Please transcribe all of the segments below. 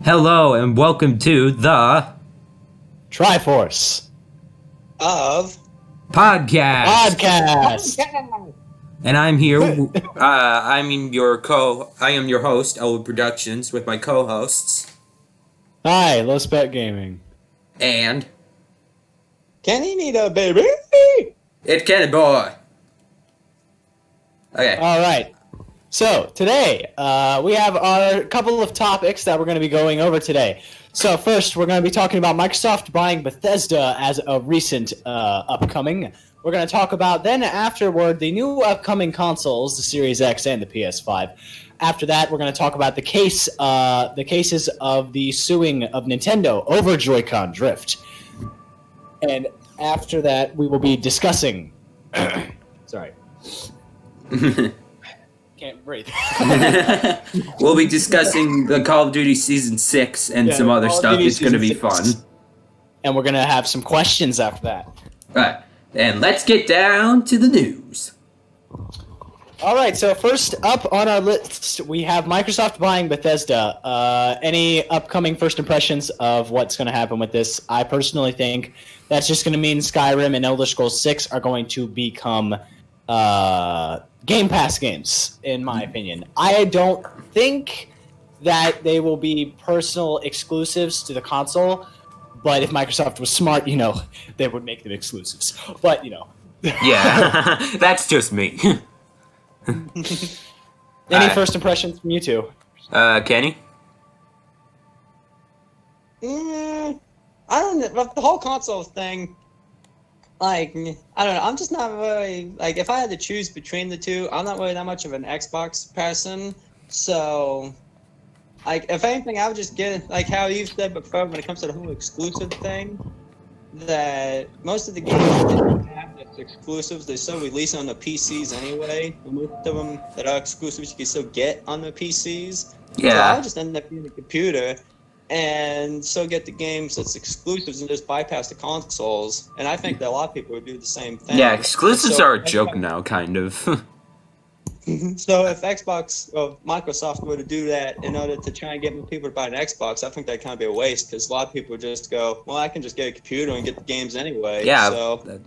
Hello and welcome to the Triforce of podcast. podcast. And I'm here. I am your host, LWood Productions, with my co-hosts Hi, lowspecgaming. and Kenny Neider, baby. it's Kenny Boy. Okay. All right. So today we have our couple of topics that we're going to be going over today. So first, we're going to be talking about Microsoft buying Bethesda as a recent upcoming. We're going to talk about then afterward the new upcoming consoles, the Series X and the PS5. After that, we're going to talk about the cases of the suing of Nintendo over Joy-Con drift. And after that, we will be discussing. Sorry. Can't breathe. We'll be discussing the Call of Duty Season 6 and some other stuff. It's going to be fun. And we're going to have some questions after that. Alright, and let's get down to the news. Alright, so first up on our list, we have Microsoft buying Bethesda. Any upcoming first impressions of what's going to happen with this? I personally think that's just going to mean Skyrim and Elder Scrolls 6 are going to become Game Pass games, in my opinion. I don't think that they will be personal exclusives to the console, but if Microsoft was smart, they would make them exclusives. But, Yeah, that's just me. Any first impressions from you two? Kenny? I don't know. The whole console thing, I don't know. I'm just not really, if I had to choose between the two, I'm not really that much of an Xbox person. So, if anything, I would just get, how you said before, when it comes to the whole exclusive thing, that most of the games that have that's exclusives, they still release on the PCs anyway. Most of them that are exclusives, you can still get on the PCs. Yeah. So I'll just end up using a computer and still get the games that's exclusives and just bypass the consoles. And I think that a lot of people would do the same thing. Yeah, exclusives So are a joke now, kind of. So if Xbox or Microsoft were to do that in order to try and get more people to buy an Xbox, I think that'd kind of be a waste, because a lot of people would just go, well, I can just get a computer and get the games anyway. Yeah, So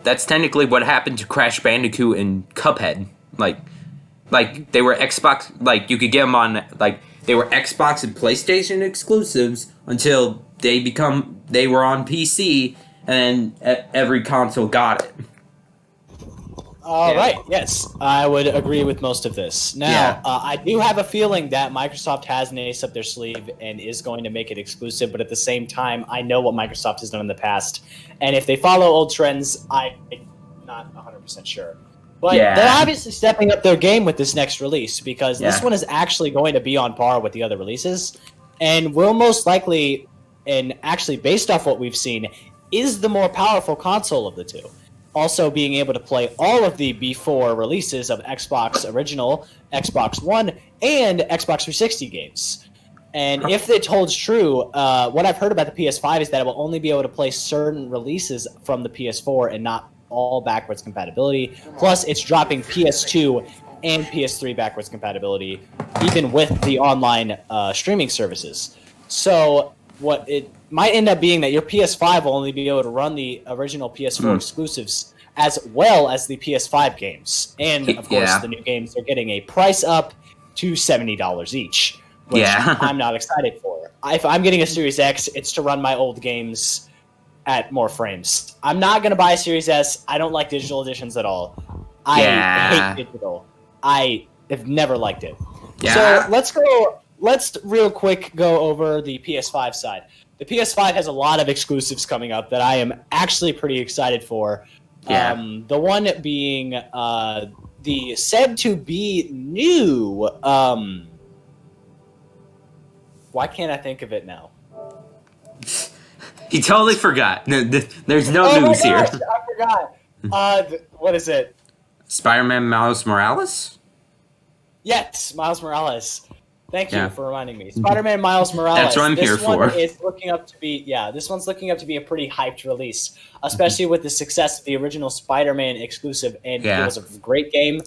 that's technically what happened to Crash Bandicoot and Cuphead. Like they were Xbox, you could get them on, they were Xbox and PlayStation exclusives until they were on PC, and every console got it. Right, yes, I would agree with most of this. Now, Yeah. I do have a feeling that Microsoft has an ace up their sleeve and is going to make it exclusive, but at the same time, I know what Microsoft has done in the past, and if they follow old trends, I'm not 100% sure. But Yeah. they're obviously stepping up their game with this next release, because this Yeah. one is actually going to be on par with the other releases, and will most likely, and actually based off what we've seen, is the more powerful console of the two. Also being able to play all of the before releases of Xbox Original, Xbox One, and Xbox 360 games. And if it holds true, what I've heard about the PS5 is that it will only be able to play certain releases from the PS4 and not all backwards compatibility. Plus, it's dropping PS2 and PS3 backwards compatibility, even with the online streaming services. So what it might end up being that your PS5 will only be able to run the original PS4 exclusives as well as the PS5 games. And, of course, Yeah. the new games are getting a price up to $70 each, which Yeah. I'm not excited for. If I'm getting a Series X, it's to run my old games at more frames. I'm not going to buy a Series S. I don't like digital editions at all. I Yeah. hate digital. I have never liked it. Yeah. So let's real quick go over the PS5 side. The PS5 has a lot of exclusives coming up that I am actually pretty excited for. Yeah. The one being the said to be new. Why can't I think of it now? He totally forgot. There's no Oh my news here. gosh, I forgot. What is it? Spider-Man Miles Morales? Yes, Miles Morales. Thank you Yeah. for reminding me. Spider-Man Miles Morales. That's what I'm here This one for. is looking up to be, this one's looking up to be a pretty hyped release, especially with the success of the original Spider-Man exclusive, and Yeah. it was a great game.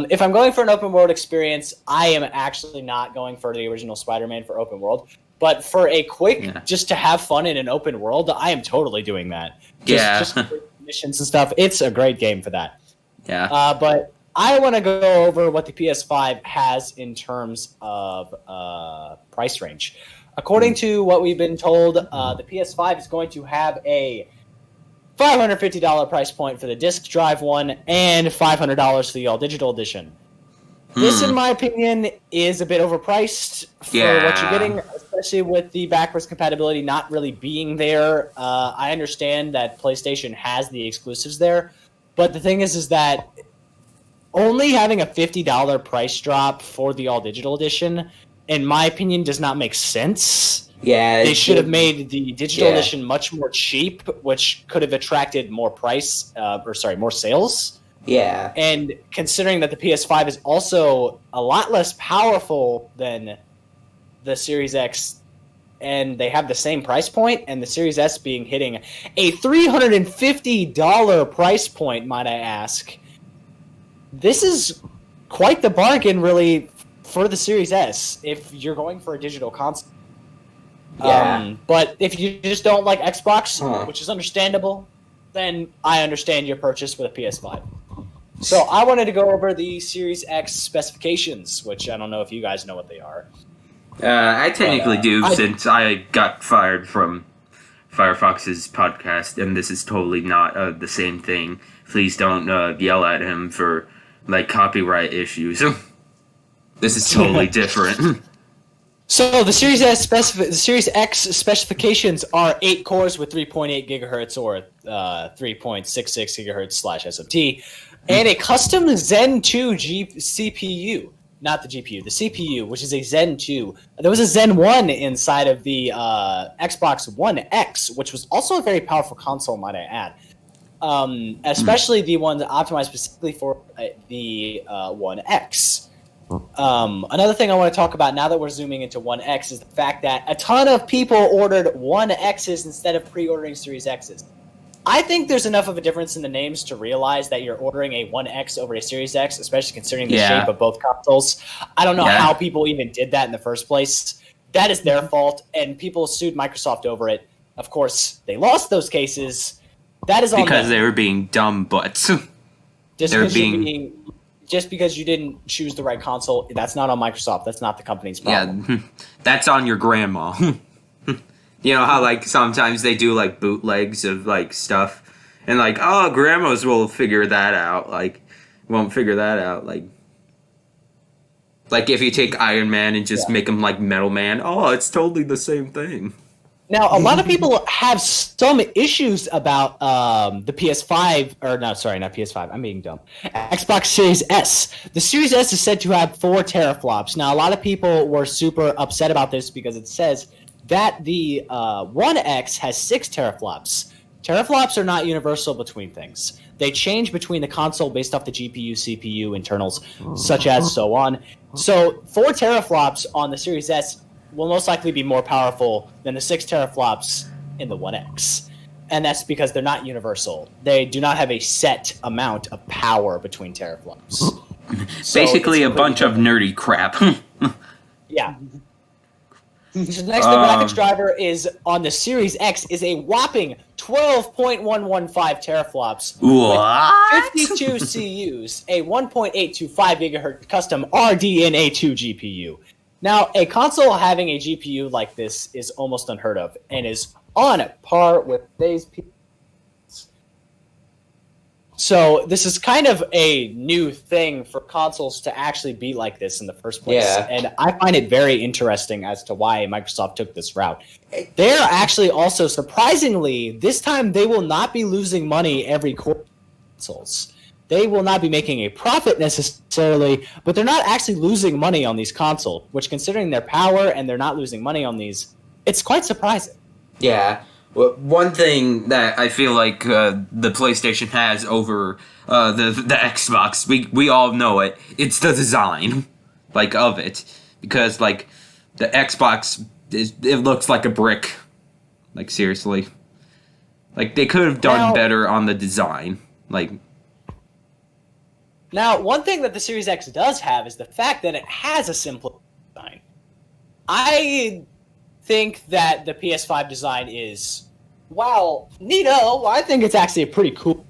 If I'm going for an open world experience, I am actually not going for the original Spider-Man for open world. But for a quick, just to have fun in an open world, I am totally doing that. Just missions and stuff. It's a great game for that. Yeah. But I want to go over what the PS5 has in terms of price range. According to what we've been told, the PS5 is going to have a $550 price point for the disc drive one and $500 for the all-digital edition. This, in my opinion, is a bit overpriced for what you're getting, especially with the backwards compatibility not really being there. I understand that PlayStation has the exclusives there, but the thing is that only having a $50 price drop for the all-digital edition, in my opinion, does not make sense. Yeah, they should have made the digital edition much more cheap, which could have attracted more more sales. Yeah. And considering that the PS5 is also a lot less powerful than the Series X, and they have the same price point, and the Series S hitting a $350 price point, might I ask. This is quite the bargain, really, for the Series S, if you're going for a digital console. Yeah. But if you just don't like Xbox, which is understandable, then I understand your purchase with a PS5. So I wanted to go over the Series X specifications, which I don't know if you guys know what they are. I technically do, since I got fired from Firefox's podcast, and this is totally not the same thing. Please don't yell at him for copyright issues. This is totally different. So the Series X specifications are 8 cores with 3.8 gigahertz or 3.66 gigahertz /SMT, and a custom Zen 2 CPU. Not the GPU, the CPU, which is a Zen 2. There was a Zen 1 inside of the Xbox One X, which was also a very powerful console, might I add. Especially the one that optimized specifically for the One X. Another thing I want to talk about now that we're zooming into One X is the fact that a ton of people ordered One X's instead of pre-ordering Series X's. I think there's enough of a difference in the names to realize that you're ordering a One X over a Series X, especially considering the shape of both consoles. I don't know how people even did that in the first place. That is their fault, and people sued Microsoft over it. Of course, they lost those cases. That is on because them. They were being dumb butts. Just because you didn't choose the right console, that's not on Microsoft. That's not the company's problem. Yeah, that's on your grandma. You know how sometimes they do bootlegs of stuff, and grandmas will figure that out. Won't figure that out. If you take Iron Man and just make him Metal Man, it's totally the same thing. Now, a lot of people have some issues about the PS5, not PS5, I'm being dumb. Xbox Series S. The Series S is said to have 4 teraflops. Now, a lot of people were super upset about this because it says that the One X has 6 teraflops. Teraflops are not universal between things. They change between the console based off the GPU, CPU, internals, such as so on. So 4 teraflops on the Series S will most likely be more powerful than the 6 teraflops in the One X. And that's because they're not universal. They do not have a set amount of power between teraflops. Basically a bunch of nerdy crap. Yeah. So next, the graphics driver is on the Series X is a whopping 12.115 teraflops What? with 52 CUs, a 1.825 gigahertz custom RDNA2 GPU. Now, a console having a GPU like this is almost unheard of and is on par with today's PCs. So this is kind of a new thing for consoles to actually be like this in the first place. Yeah. And I find it very interesting as to why Microsoft took this route. They're actually also, surprisingly, this time they will not be losing money every quarter consoles. They will not be making a profit necessarily, but they're not actually losing money on these consoles, which considering their power and they're not losing money on these, it's quite surprising. Yeah. Well, one thing that I feel like the PlayStation has over the Xbox, we all know it, it's the design, of it. Because, the Xbox, it looks like a brick. Seriously. They could have done better on the design. Now, one thing that the Series X does have is the fact that it has a simpler design. I think that the PS5 design is, wow, neato. I think it's actually pretty cool.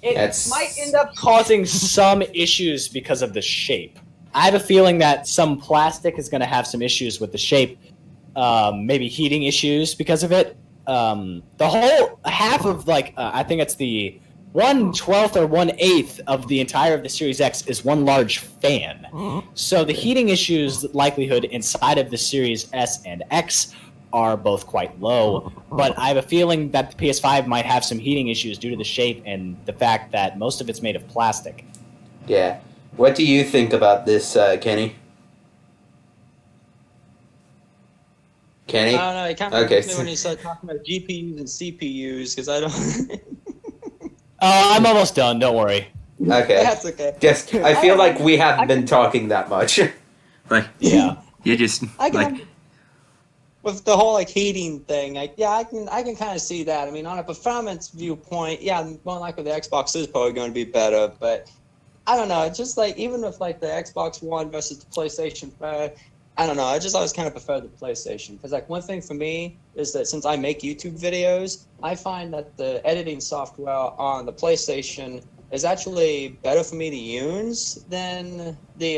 It might end up causing some issues because of the shape. I have a feeling that some plastic is going to have some issues with the shape, maybe heating issues because of it. The whole half of I think it's the 1/12 or 1/8 of the entire of the Series X is one large fan. So the heating issues likelihood inside of the Series S and X are both quite low, but I have a feeling that the PS5 might have some heating issues due to the shape and the fact that most of it's made of plastic. Yeah. What do you think about this, Kenny? Kenny? I don't know. It kind of makes me when you start talking about GPUs and CPUs because I don't. I'm almost done. Don't worry. Okay. That's okay. Just, I feel like we haven't been talking that much. Like, Yeah. you just With the whole heating thing, I can kind of see that. I mean, on a performance viewpoint, yeah, more likely the Xbox is probably going to be better, but I don't know. It's just even with the Xbox One versus the PlayStation 5, I don't know. I just always kind of prefer the PlayStation because one thing for me is that since I make YouTube videos, I find that the editing software on the PlayStation is actually better for me to use than the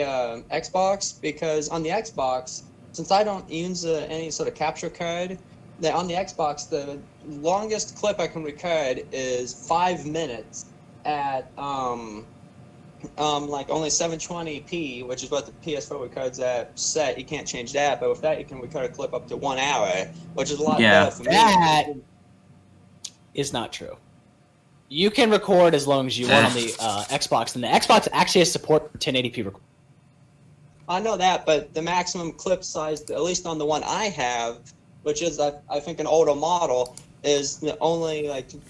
Xbox because on the Xbox, since I don't use any sort of capture card, that on the Xbox the longest clip I can record is 5 minutes at only 720p, which is what the PS4 records at set. You can't change that, but with that you can record a clip up to 1 hour, which is a lot better for me. That is not true. You can record as long as you want on the Xbox, and the Xbox actually has support for 1080p recording. I know that, but the maximum clip size, at least on the one I have, which is I think an older model, is only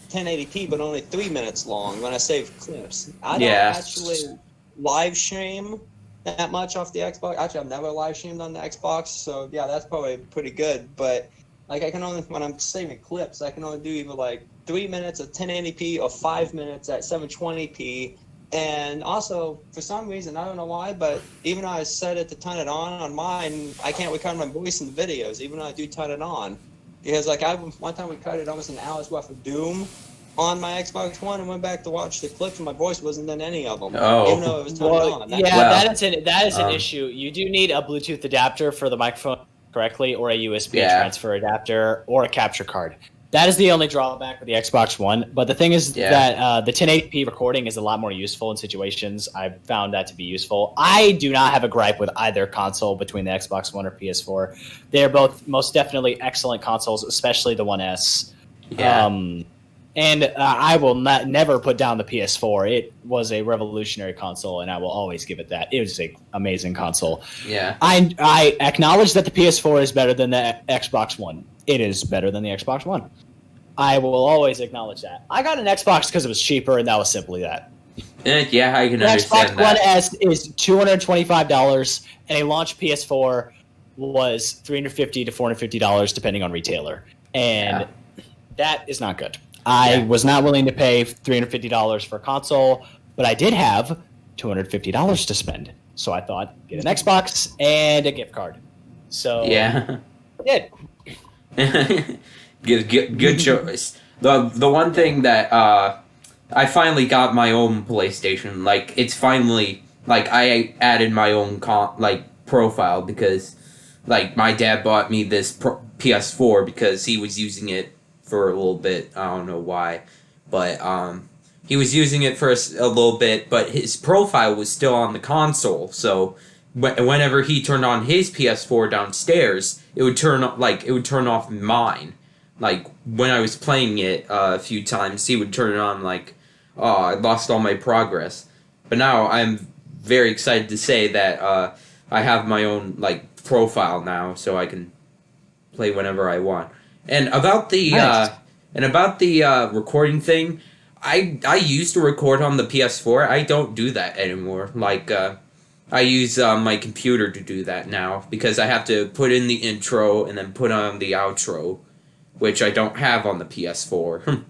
1080p, but only 3 minutes long when I save clips. I don't actually live stream that much off the Xbox. Actually, I've never live streamed on the Xbox, so yeah, that's probably pretty good. But I can only, when I'm saving clips, I can only do either 3 minutes at 1080p or 5 minutes at 720p. And also, for some reason, I don't know why, but even though I set it to turn it on mine, I can't record my voice in the videos, even though I do turn it on. Because one time we recorded almost an hour's worth of Doom on my Xbox One and went back to watch the clips and my voice wasn't in any of them. Oh. Even though it was turned on. That is an issue. You do need a Bluetooth adapter for the microphone correctly, or a USB transfer adapter, or a capture card. That is the only drawback with the Xbox One. But the thing is that the 1080p recording is a lot more useful in situations. I've found that to be useful. I do not have a gripe with either console between the Xbox One or PS4. They're both most definitely excellent consoles, especially the One S. Yeah. And I will never put down the PS4. It was a revolutionary console, and I will always give it that. It was an amazing console. Yeah. I acknowledge that the PS4 is better than the Xbox One. It is better than the Xbox One. I will always acknowledge that. I got an Xbox because it was cheaper, and that was simply that. Yeah, I can the understand Xbox that. One S is $225, and a launch PS4 was $350 to $450, depending on retailer. And that is not good. I was not willing to pay $350 for a console, but I did have $250 to spend. So I thought, get an Xbox and a gift card. So yeah, I did. good choice. The one thing that I finally got my own PlayStation. It's finally I added my own profile because my dad bought me this PS4 because he was using it for a little bit. I don't know why, but he was using it for a little bit, but his profile was still on the console. So whenever he turned on his PS4 downstairs, it would turn off mine. When I was playing it a few times, he would turn it on oh, I lost all my progress. But now I'm very excited to say that I have my own profile now, so I can play whenever I want. And about the recording thing, I used to record on the PS4. I don't do that anymore. I use my computer to do that now because I have to put in the intro and then put on the outro, which I don't have on the PS4.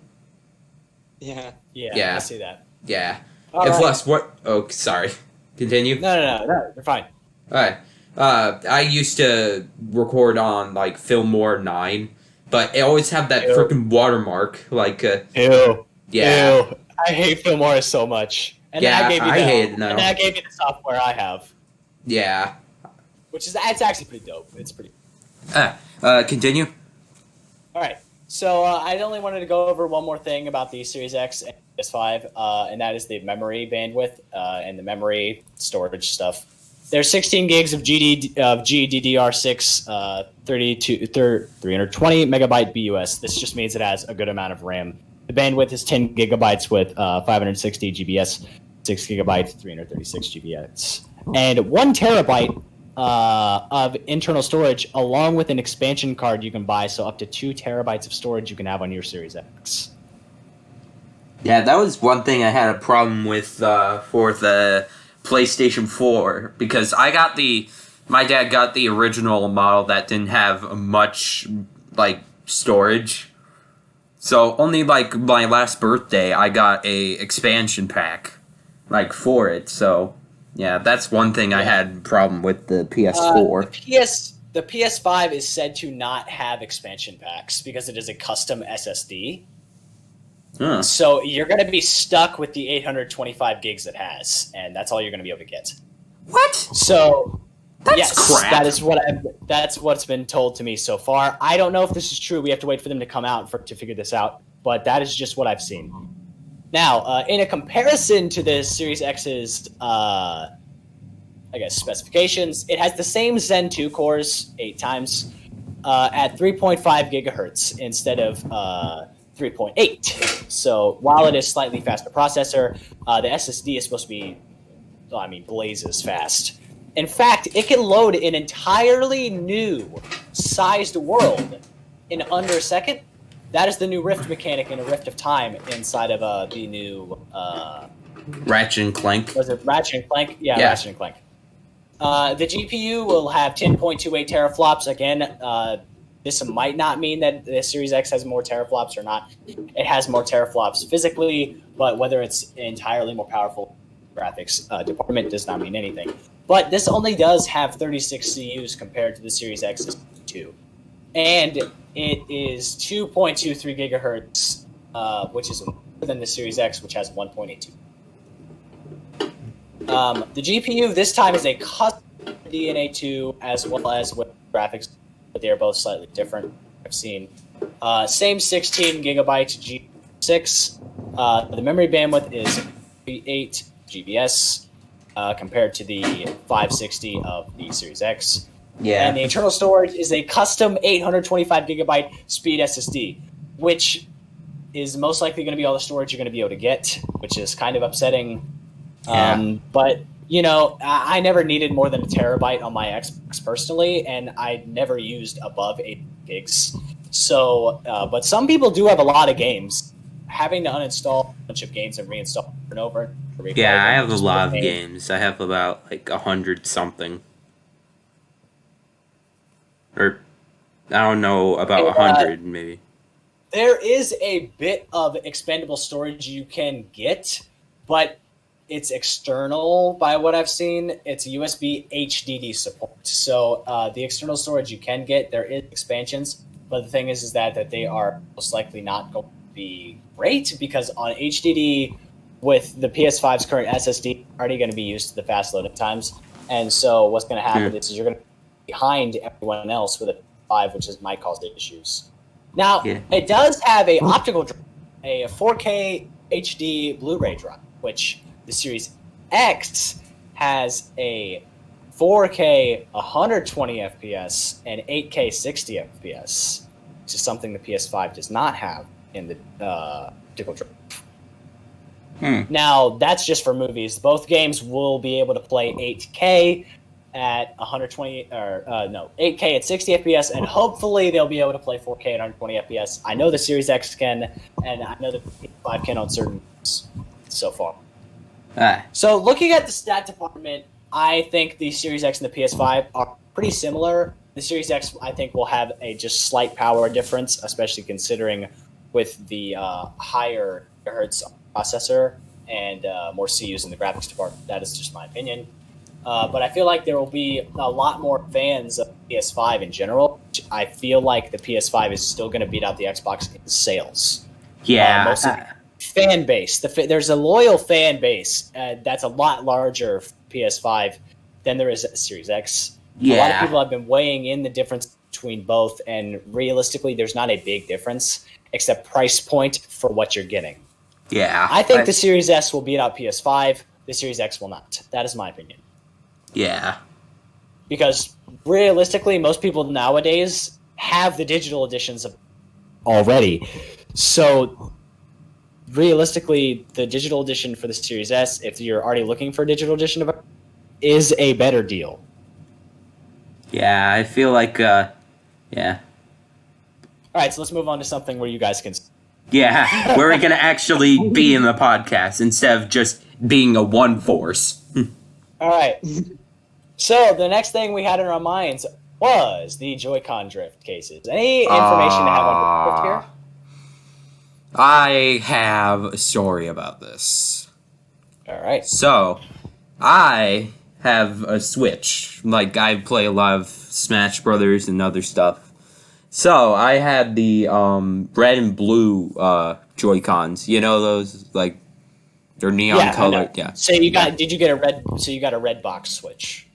Yeah, Yeah. I see that. Yeah. All and right. plus, what? Oh, sorry. Continue. No, you're fine. All right. I used to record on like Fillmore 9, but it always have that Ew. freaking watermark. Like, Ew. yeah, Ew. I hate Fillmore so much. And yeah, then I gave you I that. hate it now. And then I gave you the software I have, Yeah. which is it's actually pretty dope. It's pretty. Continue. All right. So I only wanted to go over one more thing about the Series X and PS5, and that is the memory bandwidth and the memory storage stuff. There's 16 gigs of GDDR6, 320 megabyte BUS. This just means it has a good amount of RAM. The bandwidth is 10 gigabytes with 560 GBS, 6 gigabytes, 336 GBS, and 1 terabyte of internal storage, along with an expansion card you can buy. So up to 2 terabytes of storage you can have on your Series X. Yeah, that was one thing I had a problem with for the PlayStation 4, because my dad got the original model that didn't have much like storage. So only like my last birthday I got a expansion pack like for it. So yeah, that's one thing I had problem with the PS4. The PS5 is said to not have expansion packs because it is a custom SSD. Huh. So you're going to be stuck with the 825 gigs it has, and that's all you're going to be able to get. What? So That's yes, crap. that's what's been told to me so far. I don't know if this is true. We have to wait for them to come out to figure this out, but that is just what I've seen. Now, in a comparison to the Series X's, specifications, it has the same Zen 2 cores 8 times at 3.5 gigahertz instead of 3.8. So while it is slightly faster processor, the SSD is supposed to be, blazes fast. In fact, it can load an entirely new sized world in under a second. That is the new Rift mechanic in a Rift of Time inside of the new... Ratchet and Clank. Was it Ratchet and Clank? Yeah, Ratchet and Clank. The GPU will have 10.28 teraflops. Again, this might not mean that the Series X has more teraflops or not. It has more teraflops physically, but whether it's entirely more powerful graphics department does not mean anything. But this only does have 36 CUs compared to the Series X's 2. And it is 2.23 gigahertz, which is more than the Series X, which has 1.82. The GPU this time is a custom DNA 2 as well as with graphics, but they are both slightly different. I've seen same 16 gigabyte G6. The memory bandwidth is 8 GBS compared to the 560 of the Series X. Yeah. And the internal storage is a custom 825 gigabyte speed SSD, which is most likely going to be all the storage you're going to be able to get, which is kind of upsetting. Yeah. But, I never needed more than a terabyte on my Xbox personally, and I never used above 8 gigs. So, but some people do have a lot of games. Having to uninstall a bunch of games and reinstall over and over. Yeah, I have a lot of games. I have about like 100 something. Or, I don't know, about 100 maybe. There is a bit of expandable storage you can get, but it's external by what I've seen. It's USB HDD support. So the external storage you can get, there is expansions, but the thing is that they are most likely not going to be great because on HDD with the PS5's current SSD already going to be used to the fast loading times. And so what's going to happen is you're going to be behind everyone else with a 5, which might cause the issues. Now, it does have a optical drive, a 4K HD Blu-ray drive, which the Series X has a 4K 120 FPS and 8K 60 FPS, which is something the PS5 does not have in the optical drive. Now, that's just for movies. Both games will be able to play 8K at 120 8K at 60 FPS, and hopefully they'll be able to play 4K at 120 FPS. I know the Series X can, and I know the PS5 can on certain games so far. So looking at the stat department, I think the Series X and the PS5 are pretty similar. The Series X, I think, will have a just slight power difference, especially considering with the higher gigahertz processor and more CUs in the graphics department. That is just my opinion. but I feel like there will be a lot more fans of PS5 in general. I feel like the PS5 is still going to beat out the Xbox in sales. Yeah. Mostly fan base. There's a loyal fan base that's a lot larger for PS5 than there is at the Series X. Yeah. A lot of people have been weighing in the difference between both, and realistically, there's not a big difference except price point for what you're getting. Yeah. I think the Series S will beat out PS5. The Series X will not. That is my opinion. Yeah. Because realistically, most people nowadays have the digital editions of already. So realistically, the digital edition for the Series S, if you're already looking for a digital edition of it, is a better deal. Yeah, I feel like, yeah. All right, so let's move on to something where you guys can... Yeah, where we're going to actually be in the podcast instead of just being a one force. All right. So the next thing we had in our minds was the Joy-Con drift cases. Any information to have on the drift here? I have a story about this. All right. So, I have a Switch. Like, I play a lot of Smash Brothers and other stuff. So, I had the red and blue Joy-Cons. You know those, like, they're neon colored. Yeah. So you got a red box Switch.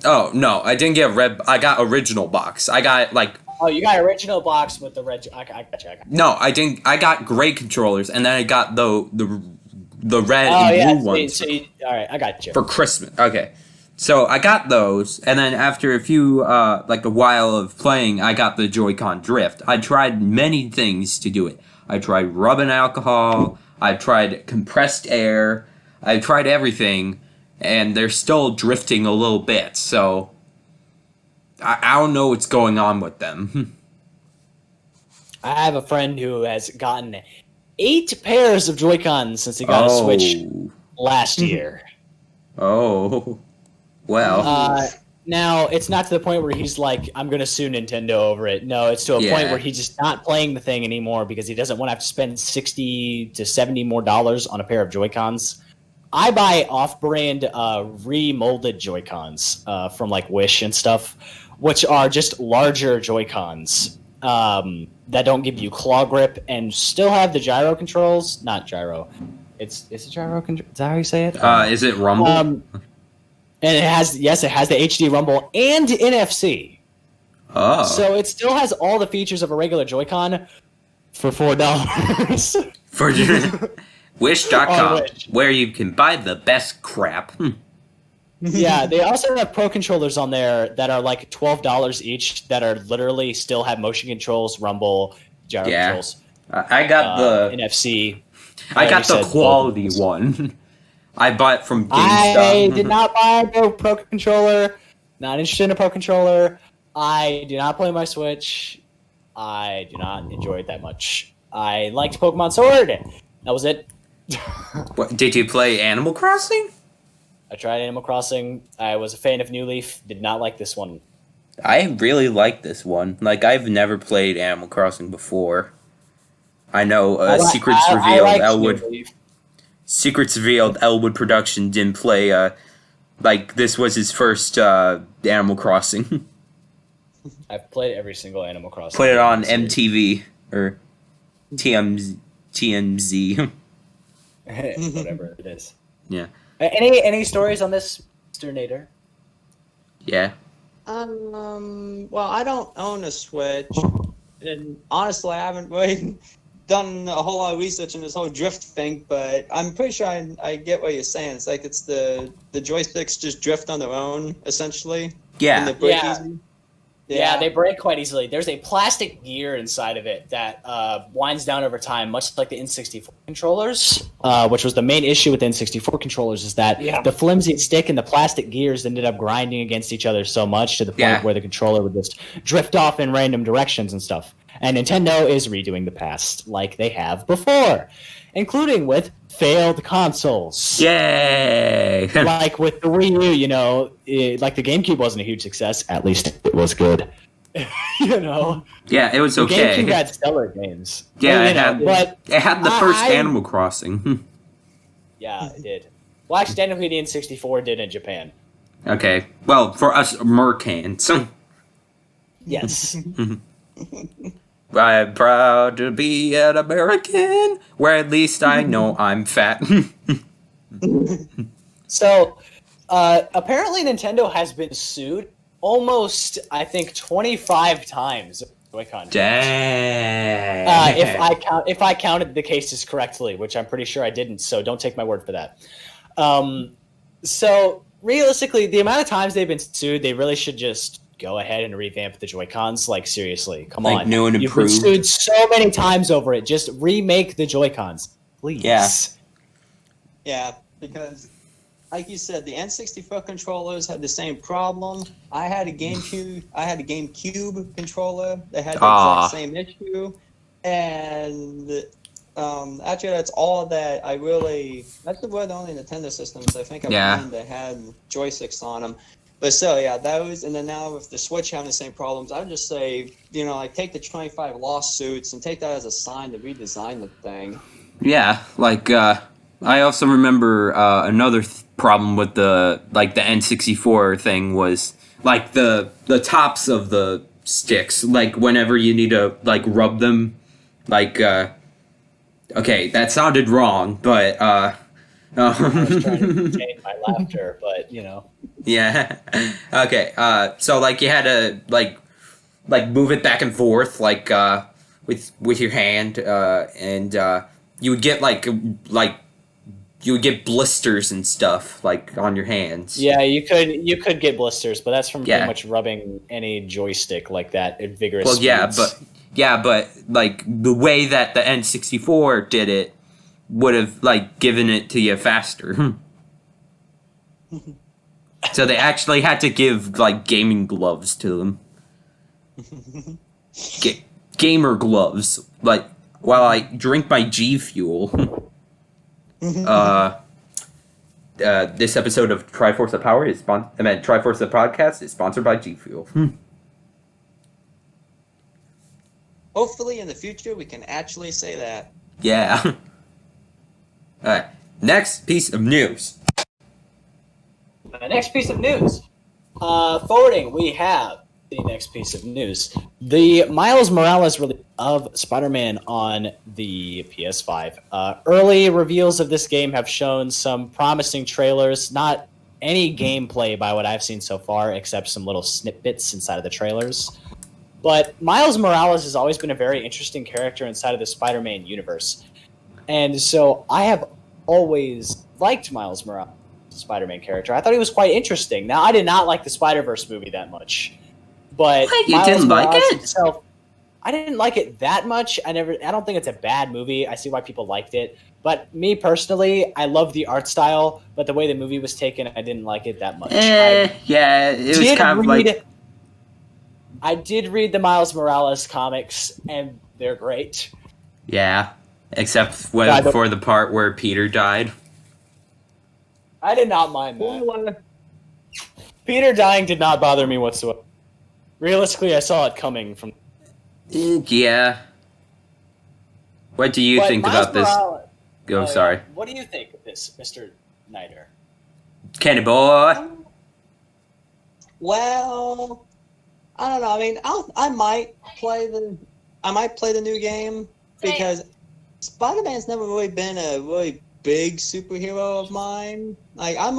Oh, no, I didn't get red. I got original box. I got, like... Oh, you got original box with the red... I got you. No, I didn't. I got gray controllers, and then I got the red and blue ones. All right, I got you. For Christmas. Okay. So I got those, and then after a few, like a while of playing, I got the Joy-Con drift. I tried many things to do it. I tried rubbing alcohol. I tried compressed air. I tried everything, and they're still drifting a little bit, so I don't know what's going on with them. I have a friend who has gotten 8 pairs of Joy-Cons since he got a Switch last year. Oh. Well. Now, it's not to the point where he's like, I'm going to sue Nintendo over it. No, it's to a point where he's just not playing the thing anymore because he doesn't want to have to spend $60 to $70 more on a pair of Joy-Cons. I buy off-brand remolded Joy-Cons from like Wish and stuff, which are just larger Joy-Cons that don't give you claw grip and still have the gyro controls. Not gyro. It's a gyro control. Is that how you say it? Is it Rumble? And it has the HD Rumble and NFC. Oh. So it still has all the features of a regular Joy-Con for $4. For Wish.com, Wish. where you can buy the best crap. Yeah, they also have Pro controllers on there that are like $12 each that are literally still have motion controls, rumble, gyro controls. I got the NFC. I got the quality one. I bought from GameStop. I did not buy a Pro controller. Not interested in a Pro controller. I do not play my Switch. I do not enjoy it that much. I liked Pokemon Sword. That was it. What, did you play Animal Crossing? I tried Animal Crossing. I was a fan of New Leaf. Did not like this one. I really like this one. Like, I've never played Animal Crossing before. I know Secrets Revealed, LWood. Secrets Revealed, LWood Production didn't play, like, this was his first Animal Crossing. I've played every single Animal Crossing. Put it on MTV, or TMZ. Whatever it is. Yeah. Any stories on this, Mr. Neider? Yeah. Well, I don't own a Switch, and honestly, I haven't really done a whole lot of research in this whole drift thing, but I'm pretty sure I get what you're saying. It's like it's the joysticks just drift on their own, essentially. Yeah. And they break easy. Yeah, they break quite easily. There's a plastic gear inside of it that winds down over time, much like the N64 controllers, which was the main issue with the N64 controllers, is that the flimsy stick and the plastic gears ended up grinding against each other so much to the point where the controller would just drift off in random directions and stuff. And Nintendo is redoing the past like they have before, including with failed consoles. Yay! Like with the Wii U, you know, like the GameCube wasn't a huge success. At least it was good. You know? Yeah, it was okay. The GameCube had stellar games. Yeah, it had the first Animal Crossing. Yeah, it did. Well, actually, technically the N64 did in Japan. Okay. Well, for us Americans, Yes. I'm proud to be an American, where at least I know I'm fat. So, apparently Nintendo has been sued almost, I think, 25 times. Joy-Con. Dang. If I counted the cases correctly, which I'm pretty sure I didn't, so don't take my word for that. So realistically, the amount of times they've been sued, they really should just go ahead and revamp the Joy-Cons. Like, seriously, come Like, on. new and You've been improved. sued so many times over it. Just remake the Joy-Cons, please. Yeah. Yeah, because like you said, the N64 controllers had the same problem. I had a GameCube controller that had the exact same issue, and actually, that's all that I really. That's were the only Nintendo systems I think I've owned that had joysticks on them. But so yeah, those, and then now with the Switch having the same problems, I would just say, like take the 25 lawsuits and take that as a sign to redesign the thing. Yeah, like I also remember another problem with the N64 thing was like the tops of the sticks. Like whenever you need to like rub them, like okay, that sounded wrong, but I was trying to contain my laughter, but yeah. Okay. So like you had to like move it back and forth like with your hand and you would get like you would get blisters and stuff like on your hands. Yeah, you could get blisters, but that's from pretty much rubbing any joystick like that at vigorous Well, speeds. but like the way that the N64 did it would have like given it to you faster. So they actually had to give like gaming gloves to them. Gamer gloves, like while I drink my G Fuel. This episode of Triforce of Power is Triforce of Podcast is sponsored by G Fuel. Hopefully, in the future, we can actually say that. Yeah. All right. Next piece of news. The next piece of news. Forwarding, we have the next piece of news. The Miles Morales release of Spider-Man on the PS5. Early reveals of this game have shown some promising trailers. Not any gameplay by what I've seen so far, except some little snippets inside of the trailers. But Miles Morales has always been a very interesting character inside of the Spider-Man universe. And so I have always liked Miles Morales, the Spider-Man character. I thought he was quite interesting. Now, I did not like the Spider-Verse movie that much. But What? You Miles didn't like Morales it? himself, I didn't like it that much. I don't think it's a bad movie. I see why people liked it. But me personally, I love the art style, but the way the movie was taken, I didn't like it that much. Yeah, it was kind of like... I did read the Miles Morales comics, and they're great. Yeah, except for the part where Peter died. I did not mind that. Peter dying did not bother me whatsoever. Realistically, I saw it coming from... Yeah. What do you think about this? Sorry. Yeah. What do you think of this, Mr. Neider? Kenny boy. Well, I don't know. I mean, I might play the new game because Spider-Man's never really been a really big superhero of mine. Like I'm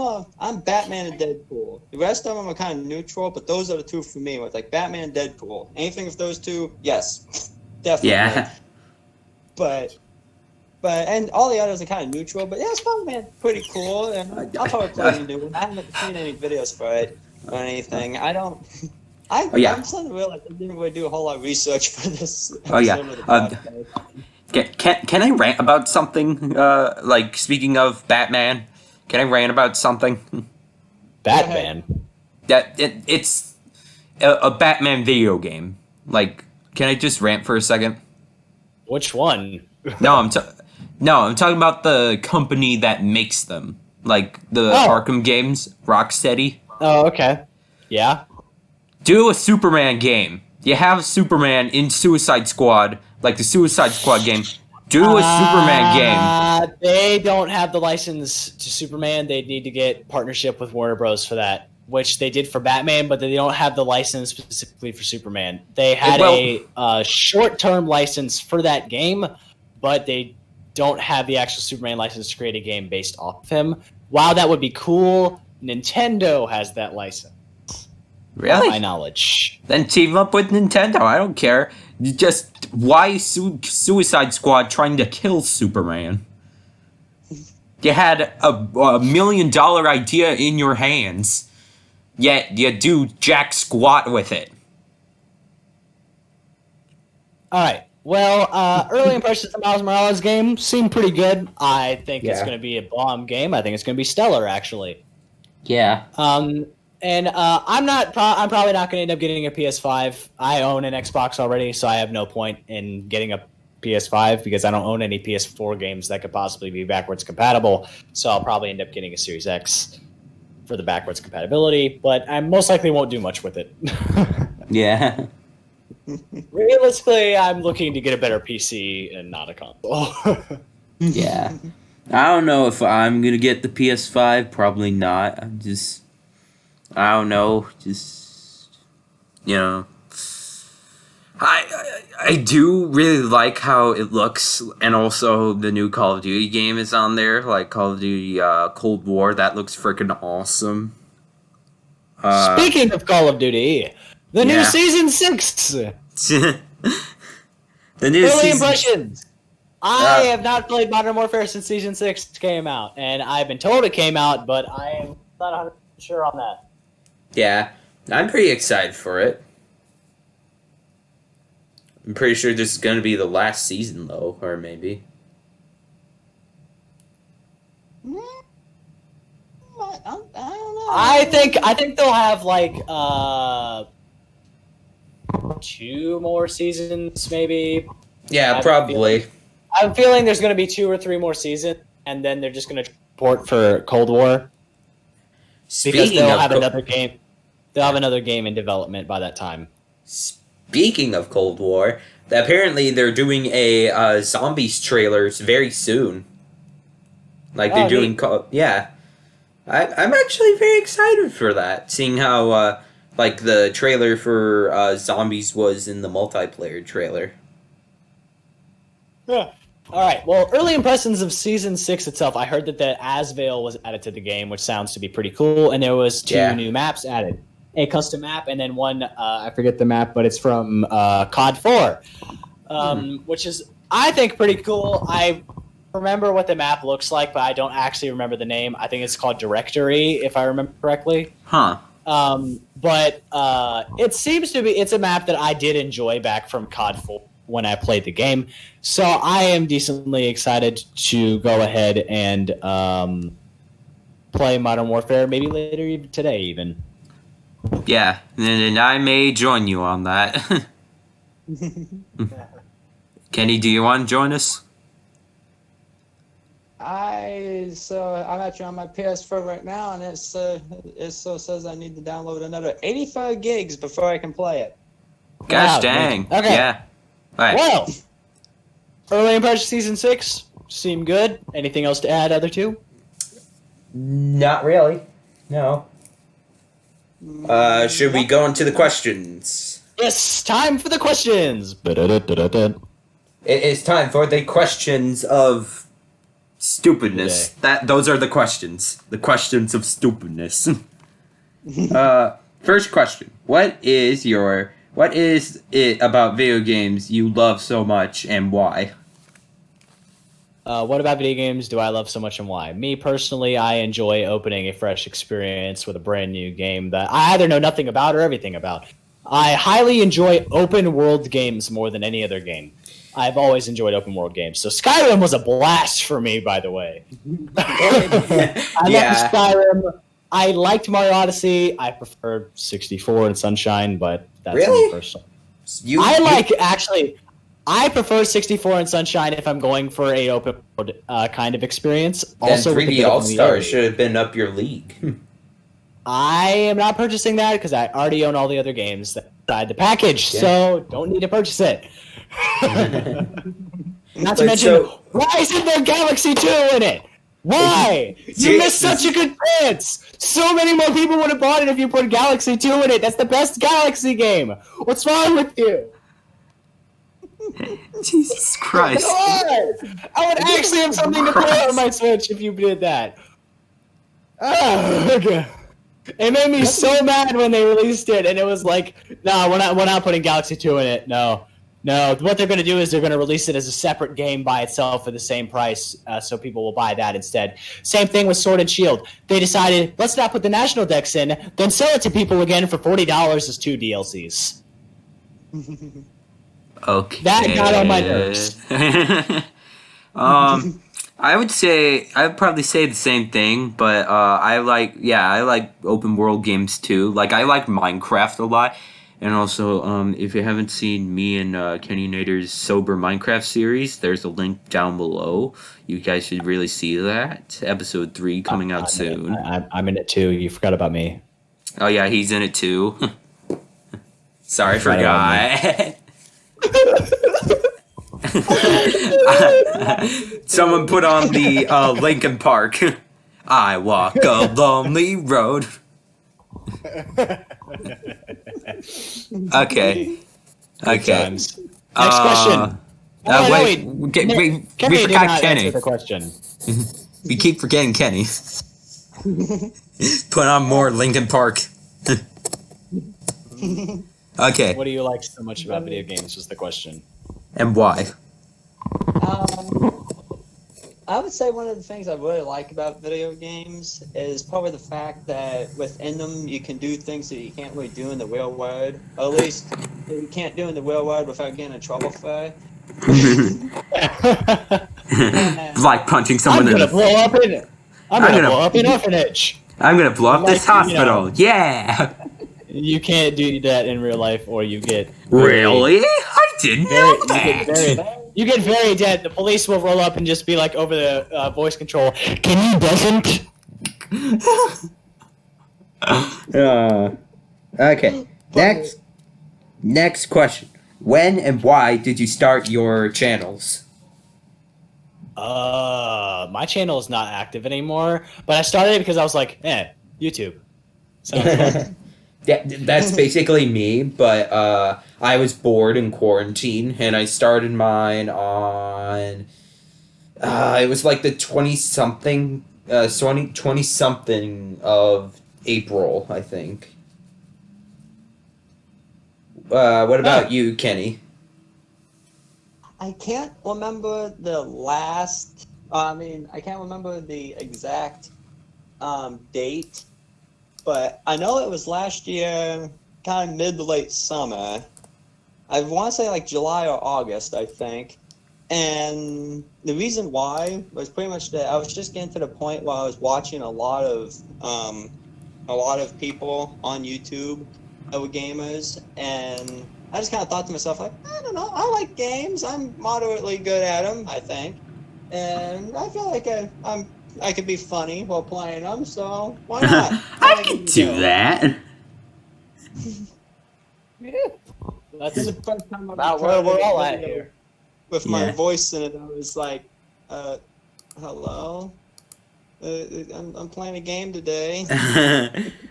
Batman and Deadpool. The rest of them are kind of neutral, but those are the two for me. With like Batman and Deadpool. Anything with those two, yes, definitely. Yeah. But and all the others are kind of neutral. But yeah, Spider-Man pretty cool, and I'll probably play the new one. I haven't seen any videos for it or anything. I don't. I'm starting to realize I didn't really do a whole lot of research for this. Can I rant about something? Like speaking of Batman, can I rant about something? Batman. It's a Batman video game. Like, can I just rant for a second? Which one? No, I'm talking about the company that makes them. Like the Arkham games, Rocksteady. Oh, okay. Yeah. Do a Superman game. You have Superman in Suicide Squad, like the Suicide Squad game. Do a Superman game. They don't have the license to Superman. They need to get partnership with Warner Bros. For that. which they did for Batman, but they don't have the license specifically for Superman. They had a short-term license for that game, but they don't have the actual Superman license to create a game based off of him. While that would be cool, Nintendo has that license. Really? My knowledge. Then team up with Nintendo. I don't care. Just why Suicide Squad trying to kill Superman? You had a $1 million idea in your hands, yet you do jack squat with it. All right. Well, early impressions of the Miles Morales game seem pretty good. I think it's going to be a bomb game. I think it's going to be stellar, actually. Yeah. And I'm probably not going to end up getting a PS5. I own an Xbox already, so I have no point in getting a PS5 because I don't own any PS4 games that could possibly be backwards compatible. So I'll probably end up getting a Series X for the backwards compatibility, but I most likely won't do much with it. Yeah. Realistically, I'm looking to get a better PC and not a console. Yeah. I don't know if I'm going to get the PS5. Probably not. I don't know. I do really like how it looks, and also the new Call of Duty game is on there, like Call of Duty Cold War. That looks freaking awesome. Speaking of Call of Duty, the new Season 6! The new Early season. impressions! I have not played Modern Warfare since Season 6 came out, and I've been told it came out, but I am not 100% sure on that. Yeah, I'm pretty excited for it. I'm pretty sure this is going to be the last season, though, or maybe. I don't know. I think they'll have like 2 more seasons, maybe. Yeah, probably. I'm feeling there's going to be 2 or 3 more seasons, and then they're just going to port for Cold War because they'll have another game. They'll have another game in development by that time. Speaking of Cold War, apparently they're doing a zombies trailers very soon. Like they're doing, I'm actually very excited for that. Seeing how like the trailer for zombies was in the multiplayer trailer. Yeah. All right. Well, early impressions of Season 6 itself. I heard that the Asvale was added to the game, which sounds to be pretty cool, and there was 2 new maps added. A custom map, and then one, I forget the map, but it's from COD 4, which is, I think, pretty cool. I remember what the map looks like, but I don't actually remember the name. I think it's called Directory, if I remember correctly. Huh. But it seems to be, it's a map that I did enjoy back from COD 4 when I played the game. So I am decently excited to go ahead and play Modern Warfare, maybe later today even. Yeah, and I may join you on that. Kenny, do you want to join us? I'm actually on my PS4 right now, and it still says I need to download another 85 gigs before I can play it. Gosh dang. Okay. Yeah. All right. Well, early impression Season 6 seem good. Anything else to add, other two? Not really. No. Should we go into the questions? Yes, time for the questions. It is time for the questions of stupidness. Those are the questions. The questions of stupidness. First question. What is it about video games you love so much and why? What about video games do I love so much and why? Me personally, I enjoy opening a fresh experience with a brand new game that I either know nothing about or everything about. I highly enjoy open world games more than any other game. I've always enjoyed open world games. So Skyrim was a blast for me, by the way. I love Skyrim. I liked Mario Odyssey. I prefer 64 and Sunshine, but that's me personally. I prefer 64 and Sunshine if I'm going for a open world kind of experience. Then also, 3D All-Stars should have been up your league. I am not purchasing that because I already own all the other games that inside the package, so don't need to purchase it. Not to mention, why isn't there Galaxy 2 in it? Why? You missed such a good chance! So many more people would have bought it if you put Galaxy 2 in it. That's the best Galaxy game. What's wrong with you? Jesus Christ. Come on! I would actually have something to play on my Switch if you did that. Oh, okay. It made me so mad when they released it, and it was like, no, we're not putting Galaxy 2 in it. No. What they're going to do is they're going to release it as a separate game by itself for the same price, so people will buy that instead. Same thing with Sword and Shield. They decided, let's not put the national decks in, then sell it to people again for $40 as 2 DLCs. Okay. That got on my nerves. I would probably say the same thing, but I like open world games too. Like I like Minecraft a lot, and also if you haven't seen me and Kenny Nader's Sober Minecraft series, there's a link down below. You guys should really see that. Episode 3 coming out soon. I'm in it too. You forgot about me. Oh yeah, he's in it too. Sorry, I forgot. Someone put on the Linkin Park. I walk a lonely road. Okay. Next question. Wait. We forgot Kenny. The question. We keep forgetting Kenny. Put on more Linkin Park. Okay. What do you like so much about video games? Was the question. And why? I would say one of the things I really like about video games is probably the fact that within them you can do things that you can't really do in the real world. Or at least you can't do in the real world without getting in trouble for it. Like punching someone I'm gonna blow up an orphanage. I'm gonna blow up this hospital. Yeah. You can't do that in real life, or you get really. I didn't know that. You get very dead. The police will roll up and just be like over the voice control. Can you doesn't? Okay. Next question. When and why did you start your channels? My channel is not active anymore, but I started it because I was like, YouTube. So. Yeah, that's basically me, but I was bored in quarantine, and I started mine on, it was like the 20-something of April, I think. What about you, Kenny? I can't remember the last, I can't remember the exact date. But I know it was last year, kind of mid to late summer. I want to say like July or August, I think. And the reason why was pretty much that I was just getting to the point where I was watching a lot of people on YouTube that were gamers, and I just kind of thought to myself, like, I don't know, I like games. I'm moderately good at them, I think, and I feel like I could be funny while playing them, so why not? I can do that. Yeah. That's the first time about where we're all at here. With my voice in it, I was like, hello? I'm playing a game today.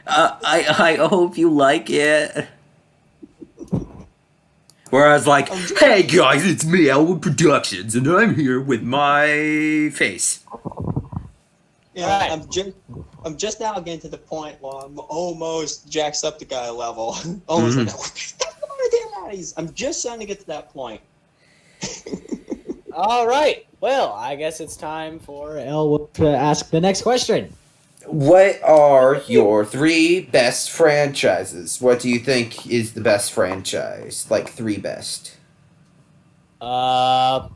I hope you like it. Where I was like, hey guys, it's me, LWood Productions, and I'm here with my face. Yeah, right. I'm just now getting to the point where I'm almost Jacksepticeye level. Almost like, I'm just starting to get to that point. All right. Well, I guess it's time for LWood to ask the next question. What are your 3 best franchises? What do you think is the best franchise? Like 3 best. Elder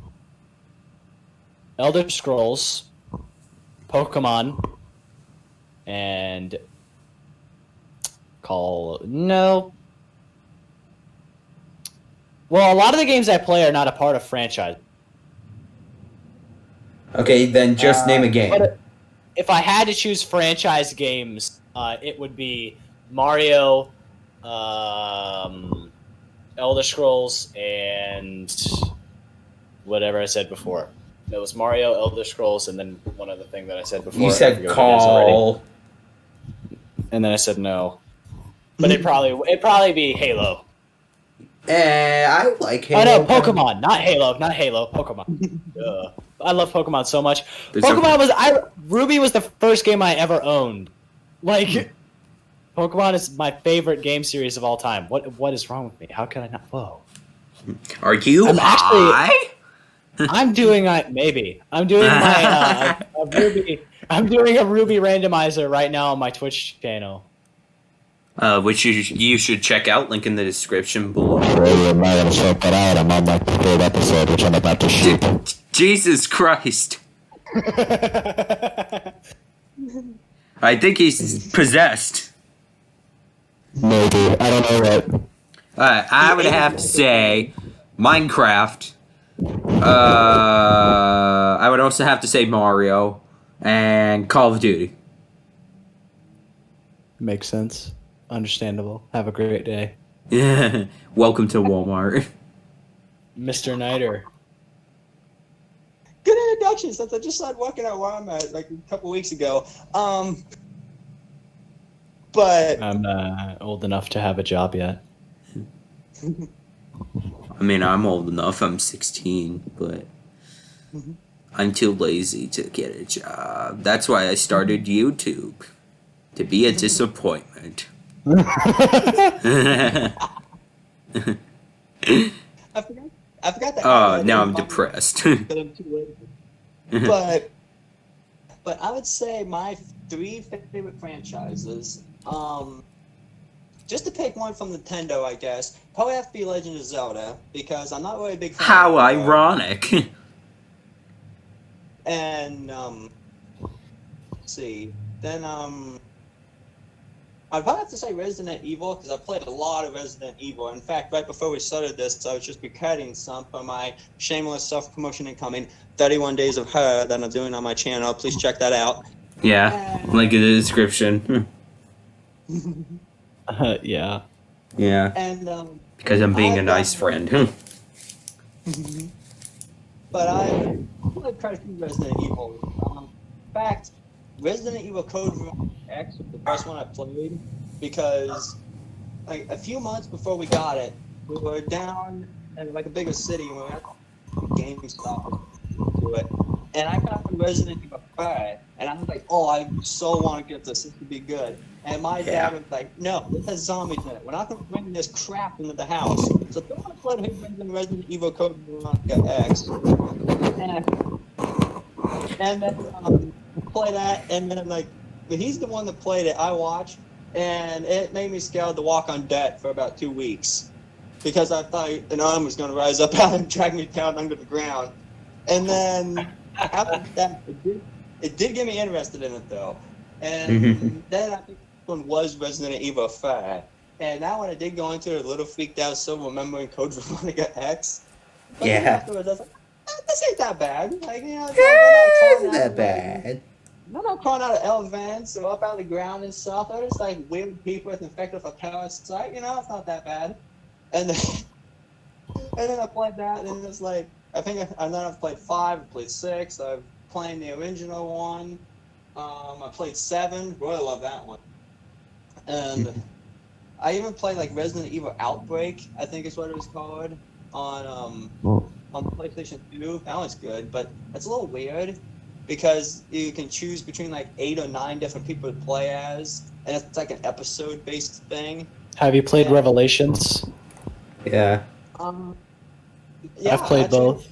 Scrolls, Pokemon, and Well, a lot of the games I play are not a part of franchise. Okay, then just name a game. But if I had to choose franchise games, it would be Mario, Elder Scrolls, and whatever I said before. It was Mario, Elder Scrolls, and then one other thing that I said before. You I said forget what it is already. call. And then I said no. But it'd probably be Halo. I like Halo. Oh no, Pokemon, not Halo, Pokemon. I love Pokemon so much. Ruby was the first game I ever owned. Like, Pokemon is my favorite game series of all time. What is wrong with me? How can I not? Whoa. Are you high? I'm doing maybe. I'm doing my a Ruby. I'm doing a Ruby randomizer right now on my Twitch channel. Which you should check out. Link in the description below. I'm not gonna check that out. I'm on my third episode, which I'm about to shoot. Jesus Christ! I think he's possessed. Maybe. I don't know what. I would have to say Minecraft. I would also have to say Mario and Call of Duty. Makes sense. Understandable. Have a great day. Yeah. Welcome to Walmart. Mr. Neider. Good introduction, since I just started working at Walmart like a couple weeks ago. But I'm not old enough to have a job yet. I mean, I'm old enough. I'm 16, but I'm too lazy to get a job. That's why I started YouTube. To be a disappointment. I forgot that. Oh, now I'm depressed. But I'm too late. But I would say my 3 favorite franchises. Just to pick one from Nintendo, I guess, probably have to be Legend of Zelda, because I'm not really a big fan. How ironic. And let's see, then I'd probably have to say Resident Evil, because I played a lot of Resident Evil. In fact, right before we started this, I was just recording some for my shameless self-promotion incoming 31 Days of Her that I'm doing on my channel. Please check that out. Yeah, link in the description. Yeah. Yeah. And because I'm being a nice friend. But I played quite a few Resident Evil. In fact, Resident Evil Code Veronica X was the first one I played, because like a few months before we got it, we were down in like a bigger city and we were at GameStop to it. And I got the Resident Evil 5, and I was like, oh, I so want to get this. This could be good. And my dad was like, no, this has zombies in it. We're not going to bring this crap into the house. So don't want to let him bring in Resident Evil Code Veronica X. And then play that, and then like, he's the one that played it. I watched, and it made me scared to walk on deck for about 2 weeks, because I thought an arm was going to rise up out and drag me down under the ground. And then after that, it did get me interested in it though. And then I think this one was Resident Evil 5. And now when I did go into it, a little freaked out, still remembering Code Veronica X. But then afterwards, I was like, this ain't that bad. Like, you know, It isn't that bad. They're not crawling out of elephants or up out of the ground and stuff. They're just like weird people with infected with a parasite. You know, it's not that bad. And then I played that, and it's like, I've played 5, I've played 6, I've played the original one. I played 7, really love that one. And I even played like Resident Evil Outbreak, I think is what it was called, on the PlayStation 2. That one's good, but it's a little weird because you can choose between like 8 or 9 different people to play as, and it's like an episode-based thing. Have you played Revelations? Yeah. I've played both.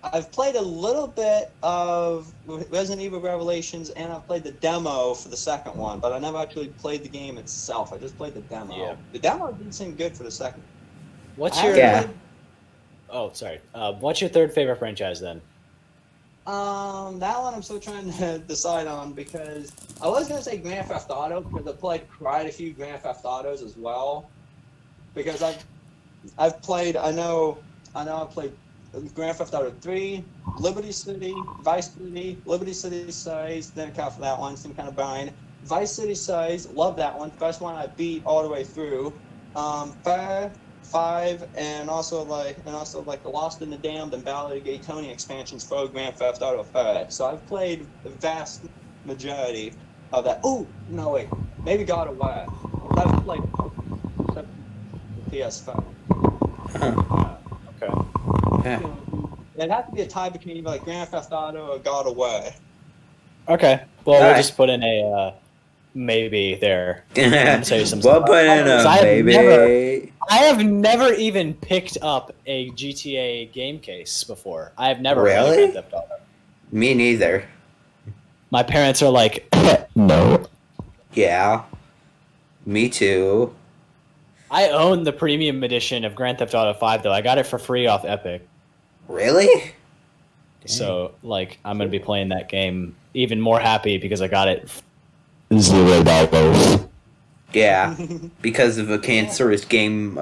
I've played a little bit of Resident Evil Revelations, and I've played the demo for the second one, but I never actually played the game itself. I just played the demo. Yeah. The demo didn't seem good for the second. What's your Oh, sorry. What's your third favorite franchise then? That one I'm still trying to decide on, because I was gonna say Grand Theft Auto, because I played quite a few Grand Theft Autos as well. Because I've played, I know I've played Grand Theft Auto 3, Liberty City, Vice City, Liberty City Size, didn't count for that one, seemed kind of boring. Vice City Size, love that one, first one I beat all the way through. 5, and also the Lost in the Damned and Ballad of Gay Tony expansions for Grand Theft Auto 5. So I've played the vast majority of that. Oh no, wait, maybe God of War. I've played the PS5. Okay. Yeah. It'd have to be a tie between either like Grand Theft Auto or God of War. Okay. Well, we'll Alright. just put in a maybe there. I'm gonna tell you some We'll stuff. put in Because a maybe. I have never even picked up a GTA game case before. I have never Really? played Grand Theft Auto. Me neither. My parents are like, no. Yeah. Me too. I own the premium edition of Grand Theft Auto 5, though. I got it for free off Epic. Really? So, like, I'm going to be playing that game even more happy because I got it. $0. Yeah. Because of a cancerous game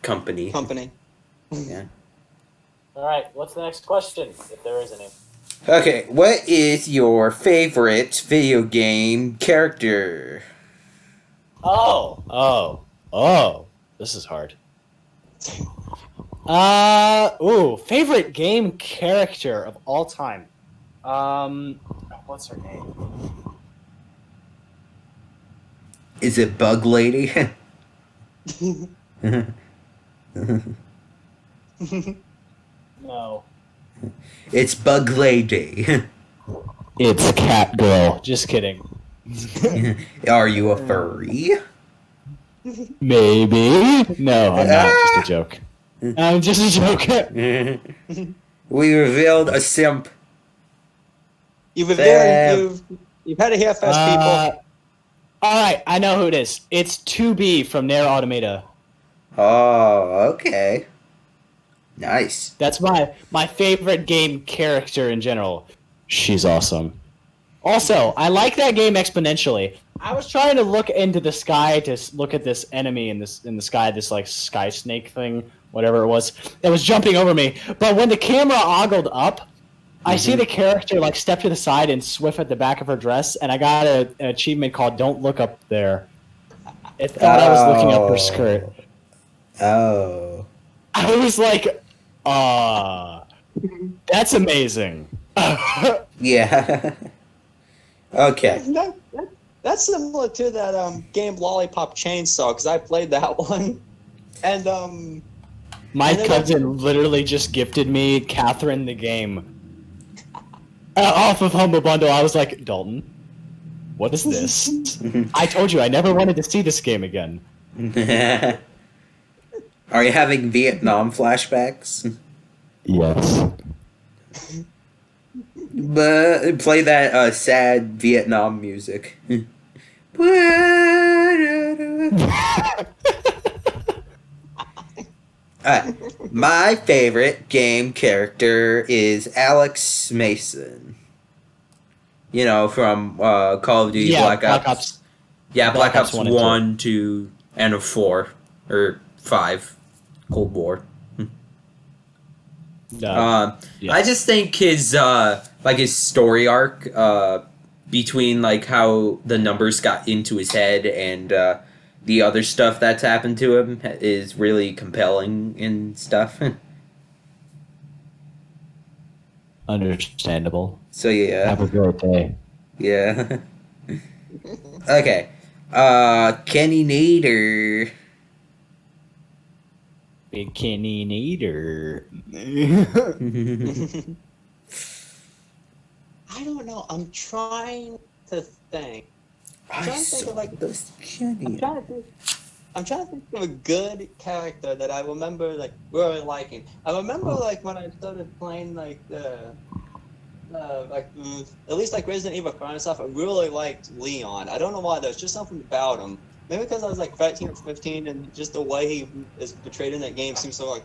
company. Yeah. All right, what's the next question, if there is any? Okay, what is your favorite video game character? Oh. This is hard. Favorite game character of all time. What's her name? Is it Bug Lady? No. It's Bug Lady. It's Cat Girl. Just kidding. Are you a furry? Maybe. No, I'm not. Just a joke. I'm just a joke. We revealed a simp. You've had it here first, people. All right, I know who it is. It's 2B from Nier Automata. Oh, okay. Nice. That's my favorite game character in general. She's awesome. Also, I like that game exponentially. I was trying to look into the sky to look at this enemy in the sky, this like sky snake thing, whatever it was. It was jumping over me. But when the camera ogled up, I see the character like step to the side and swift at the back of her dress, and I got an achievement called "Don't Look Up There." It thought I was looking up her skirt. Oh. I was like, that's amazing. Yeah. Okay. That's similar to that game Lollipop Chainsaw, because I played that one. And My cousin literally just gifted me Catherine the game. Off of Humble Bundle, I was like, Dalton, what is this? I told you I never wanted to see this game again. Are you having Vietnam flashbacks? Yes. But play that sad Vietnam music. My favorite game character is Alex Mason. You know, from Call of Duty Black Ops. Yeah, Black Ops 1, 2, and 4. Or 5. Cold War. Yeah. I just think his his story arc between like how the numbers got into his head and the other stuff that's happened to him is really compelling and stuff. Understandable. So yeah. Have a great day. Yeah. Okay. Kenny Neider. Big Kenny Neider. I don't know. I'm trying to think. I'm trying to think of a good character that I remember like really liking. I remember like when I started playing like at least like Resident Evil 5 and stuff. I really liked Leon. I don't know why. There's just something about him. Maybe because I was like 13 or 15, and just the way he is portrayed in that game seems so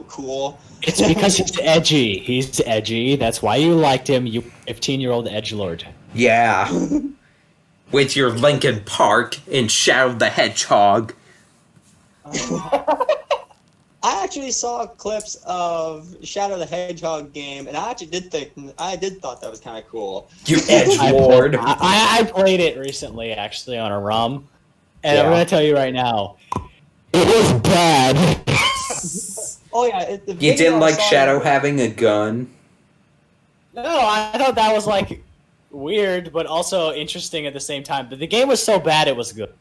cool. It's because he's edgy. He's edgy. That's why you liked him, you 15-year-old edgelord. Yeah. With your Linkin Park and Shadow the Hedgehog. I actually saw clips of Shadow the Hedgehog game, and I did thought that was kind of cool. You edgelord. I played it recently, actually, on a ROM. And I'm Yeah. going to tell you right now, It was bad. Oh yeah, the You video didn't I like saw- Shadow having a gun? no, I thought that was like weird, but also interesting at the same time. But the game was so bad, it was good.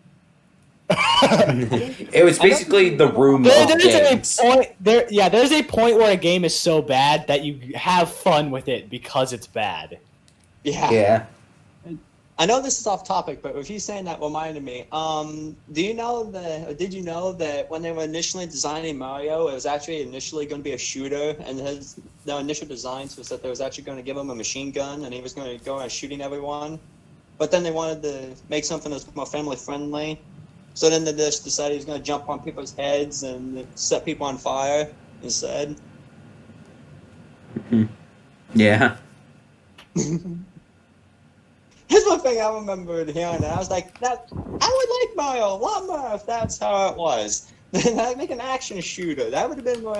It was basically the room of There's games. a point there. Yeah, there's a point where a game is so bad that you have fun with it because it's bad. Yeah. Yeah. I know this is off topic, but with you saying that reminded me. Do you know did you know that when they were initially designing Mario, it was actually initially going to be a shooter, and their initial designs was that they was actually going to give him a machine gun, and he was going to go around shooting everyone. But then they wanted to make something that's more family friendly. So then they just decided he was going to jump on people's heads and set people on fire instead. Yeah. Here's one thing I remembered hearing, and I was like, "That I would like Mario a lot more if that's how it was. I'd make an action shooter. That would have been more.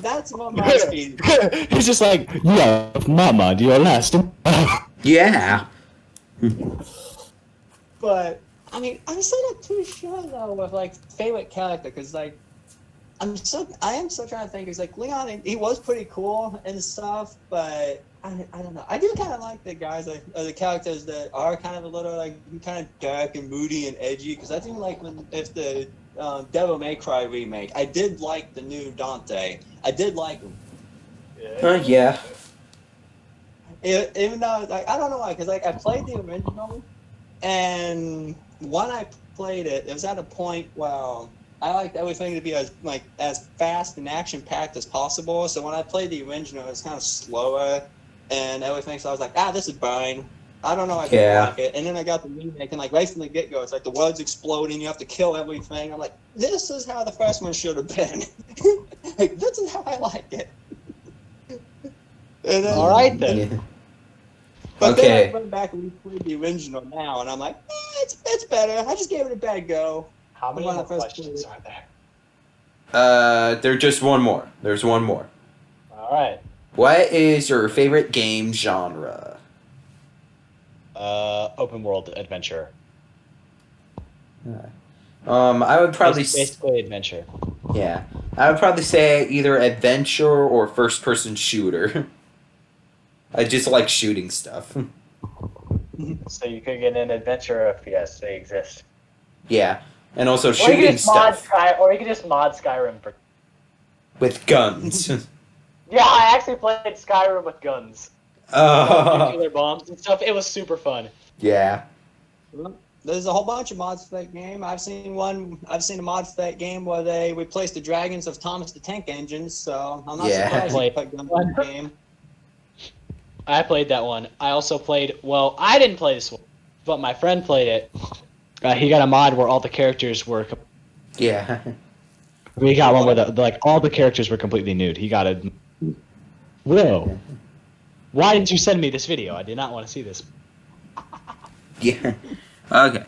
That's more my speed." He's just like, yeah, Mama, do you last? Yeah. But I mean, I'm still not too sure though with like favorite character, because like I am so trying to think. It's like Leon, he was pretty cool and stuff, but I don't know. I do kind of like the guys, like the characters that are kind of a little like kind of dark and moody and edgy. Because I think like if the Devil May Cry remake, I did like the new Dante. I did like him. Yeah. Even though like I don't know why, because like I played the original, and when I played it, it was at a point where I liked everything to be as fast and action packed as possible. So when I played the original, it was kind of slower and everything. So I was like, this is boring. I don't know. I didn't like it. And then I got the remake, and like right from the get go, it's like the world's exploding. You have to kill everything. I'm like, this is how the first one should have been. Like this is how I like it. And then, All right then. Yeah. But Okay. then I went back and replayed the original now, and I'm like, it's better. I just gave it a bad go. How many When I more first questions played it. are there? There's just one more. There's one more. All right. What is your favorite game genre? Open world adventure. I would probably Basically adventure. yeah. I would probably say either adventure or first person shooter. I just like shooting stuff. So you could get an adventure if yes, they exist. Yeah. And also Or you shooting could just mod stuff or you could just mod Skyrim for. with guns. Yeah, I actually played Skyrim with guns, nuclear bombs and stuff. It was super fun. Yeah. There's a whole bunch of mods for that game. I've seen a mod for that game where they replaced the dragons of Thomas the Tank Engines, so I'm not Yeah. surprised they put guns in the game. I played that one. I also played. Well, I didn't play this one, but my friend played it. He got a mod where all the characters were. Yeah. We got one where like all the characters were completely nude. He got a. Whoa! Why didn't you send me this video? I did not want to see this. Yeah. Okay. And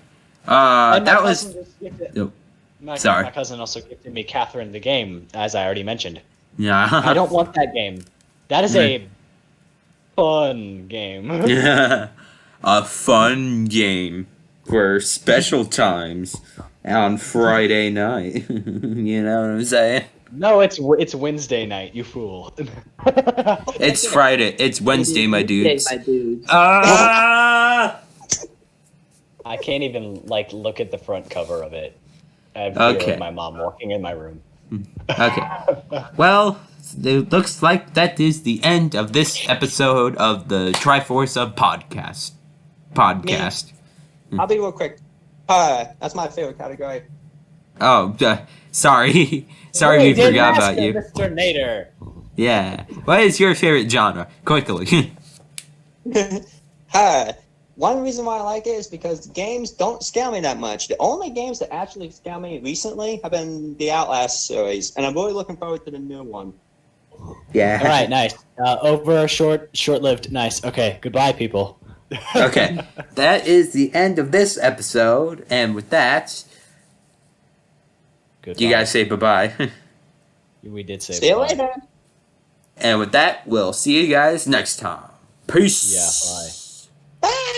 my That was cousin just gifted- Nope. My Sorry. cousin also gifted me Catherine the game, as I already mentioned. yeah. I don't want that game. That is a fun game. Yeah. A fun game for special times on Friday night. You know what I'm saying? No, it's Wednesday night, you fool. It's Friday. It's Wednesday, my dudes. dudes. Ah! I can't even like look at the front cover of it. I have Okay. fear of my mom walking in my room. Okay. Well, it looks like that is the end of this episode of the Trifore Sub podcast. I'll be real quick. That's my favorite category. Oh, sorry. Sorry we forgot about you. Mr. Neider. Yeah. What is your favorite genre? Quickly. Hi. One reason why I like it is because the games don't scare me that much. The only games that actually scare me recently have been the Outlast series, and I'm really looking forward to the new one. Yeah. All right, nice. Over short-lived. Nice. Okay, goodbye, people. Okay. That is the end of this episode, and with that, Goodbye. you guys say bye-bye. We did say. See you bye. later. And with that, we'll see you guys next time. Peace. Yeah. Bye. Bye.